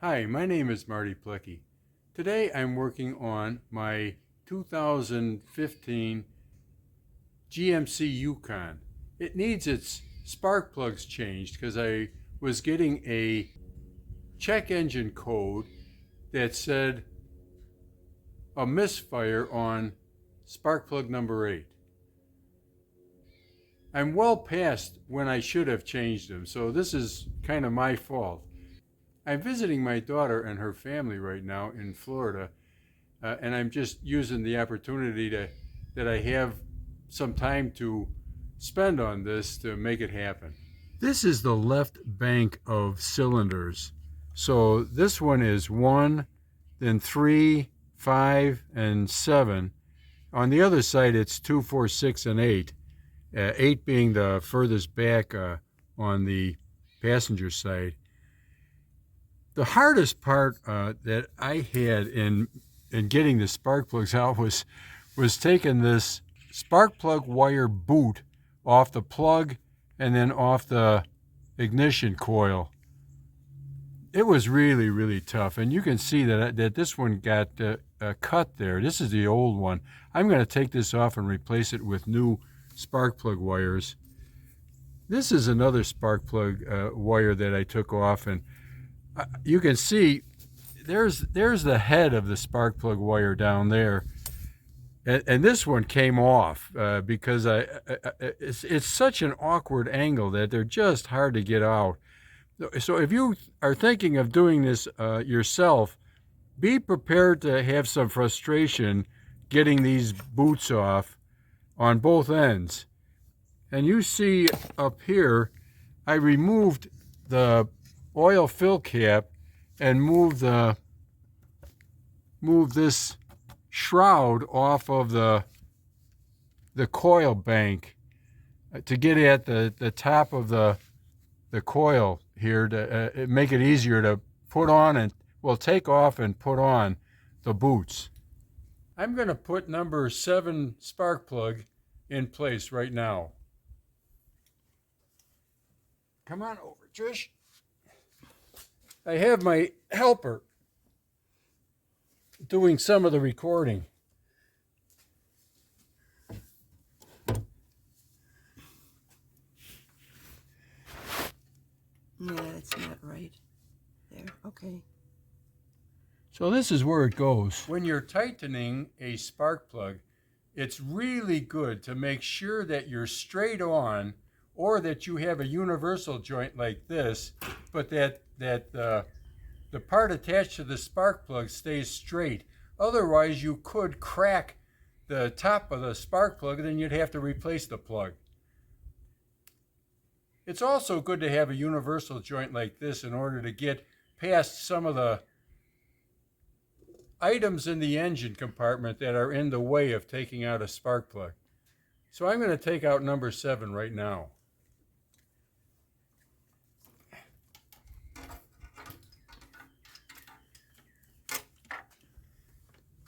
Hi, my name is Marty Plecki. Today I'm working on my 2015 GMC Yukon. It needs its spark plugs changed because I was getting a check engine code that said a misfire on spark plug number 8. I'm well past when I should have changed them, so this is kind of my fault. I'm visiting my daughter and her family right now in Florida, and I'm just using the opportunity that I have some time to spend on this to make it happen. This is the left bank of cylinders. So this one is 1, then 3, 5, and 7. On the other side, it's 2, 4, 6, and 8. 8 being the furthest back on the passenger side. The hardest part that I had in getting the spark plugs out was taking this spark plug wire boot off the plug and then off the ignition coil. It was really, really tough, and you can see that this one got a cut there. This is the old one. I'm going to take this off and replace it with new spark plug wires. This is another spark plug wire that I took off, and you can see there's the head of the spark plug wire down there, and this one came off because it's such an awkward angle that they're just hard to get out. So if you are thinking of doing this yourself, be prepared to have some frustration getting these boots off on both ends. And you see up here, I removed the oil fill cap and move this shroud off of the coil bank to get at the top of the coil here to make it easier to put on and take off and put on the boots. I'm going to put number 7 spark plug in place right now. Come on over, Trish. I have my helper doing some of the recording. No, that's not right. There, okay. So this is where it goes. When you're tightening a spark plug, it's really good to make sure that you're straight on, or that you have a universal joint like this, but that the part attached to the spark plug stays straight. Otherwise, you could crack the top of the spark plug, and then you'd have to replace the plug. It's also good to have a universal joint like this in order to get past some of the items in the engine compartment that are in the way of taking out a spark plug. So I'm going to take out number 7 right now.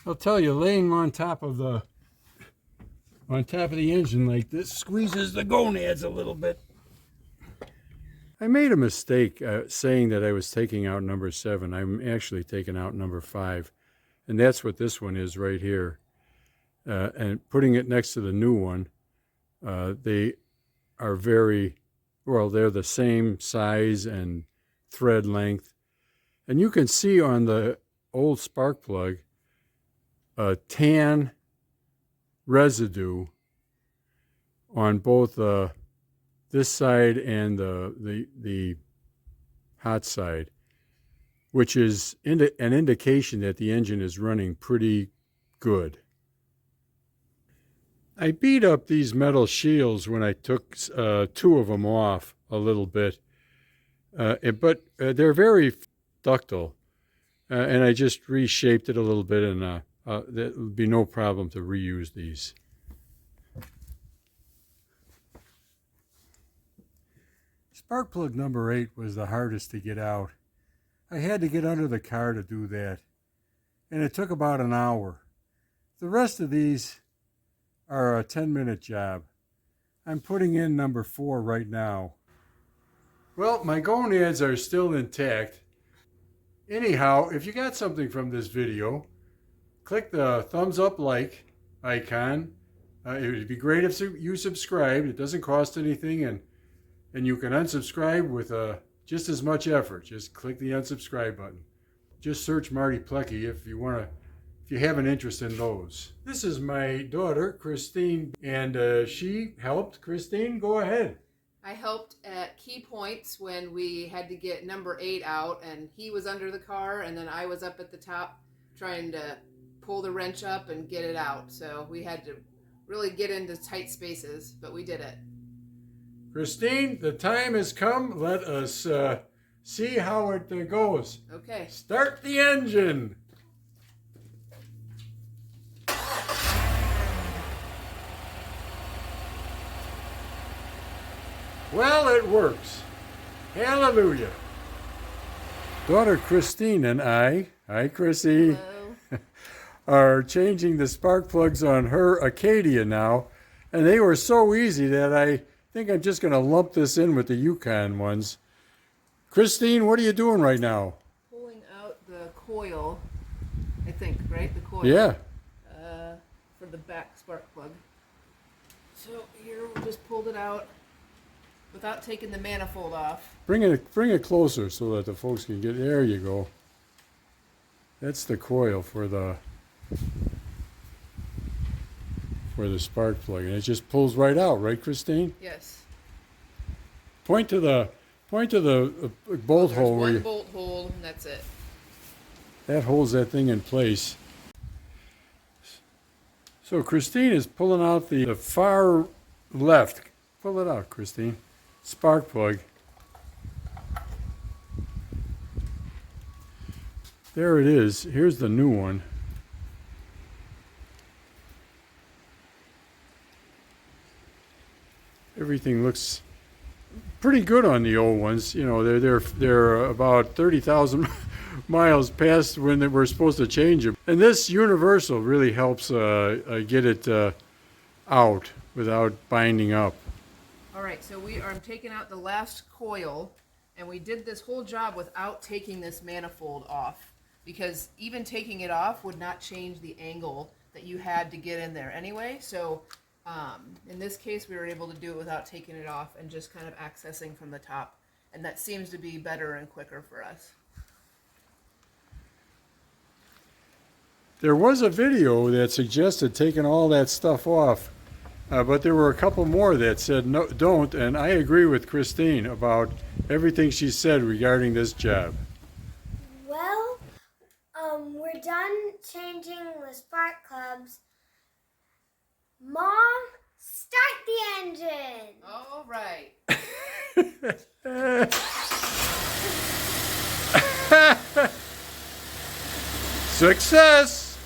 I'll tell you, laying on top of the engine like this squeezes the gonads a little bit. I made a mistake saying that I was taking out number 7. I'm actually taking out number 5, and that's what this one is right here. And putting it next to the new one, they are very well. They're the same size and thread length, and you can see on the old spark plug tan residue on both this side and the hot side, which is an indication that the engine is running pretty good. I beat up these metal shields when I took 2 of them off a little bit, but they're very ductile, and I just reshaped it a little bit, and there would be no problem to reuse these. Spark plug number 8 was the hardest to get out. I had to get under the car to do that, and it took about an hour. The rest of these are a 10-minute job. I'm putting in number 4 right now. Well, my gonads are still intact. Anyhow, if you got something from this video, click the thumbs up like icon. It would be great if you subscribed. It doesn't cost anything, and you can unsubscribe with just as much effort. Just click the unsubscribe button. Just search Marty Plecky if you have an interest in those. This is my daughter, Christine, and she helped. Christine, go ahead. I helped at key points when we had to get number 8 out, and he was under the car, and then I was up at the top trying to pull the wrench up and get it out. So we had to really get into tight spaces, but we did it. Christine, the time has come. Let us see how it goes. Okay. Start the engine. Well, it works. Hallelujah. Daughter Christine and I, hi Chrissy, are changing the spark plugs on her Acadia now. And they were so easy that I think I'm just going to lump this in with the Yukon ones. Christine, what are you doing right now? Pulling out the coil, I think, right? The coil. Yeah. For the back spark plug. So here we just pulled it out without taking the manifold off. Bring it closer so that the folks can get. There you go. That's the coil for the spark plug, and it just pulls right out, right, Christine? Yes. Point to the bolt hole where There's one bolt hole, and that's it. that holds that thing in place. So Christine is pulling out the far left. Pull it out, Christine. Spark plug. There it is. Here's the new one. Everything looks pretty good on the old ones. You know, they're about 30,000 miles past when they were supposed to change them. And this universal really helps get it out without binding up. All right, so I'm taking out the last coil, and we did this whole job without taking this manifold off, because even taking it off would not change the angle that you had to get in there anyway. So in this case, we were able to do it without taking it off and just kind of accessing from the top, and that seems to be better and quicker for us. There was a video that suggested taking all that stuff off. But there were a couple more that said no, don't, and I agree with Christine about everything she said regarding this job. Well, we're done changing the spark plugs. Mom, start the engine. All right. Success!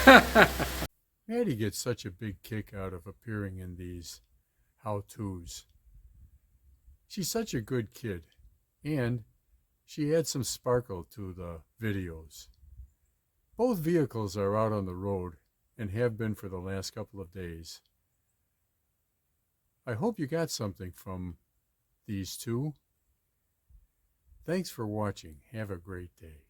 Yeah. Maddie gets such a big kick out of appearing in these how-tos. She's such a good kid, and she adds some sparkle to the videos. Both vehicles are out on the road and have been for the last couple of days. I hope you got something from these two. Thanks for watching. Have a great day.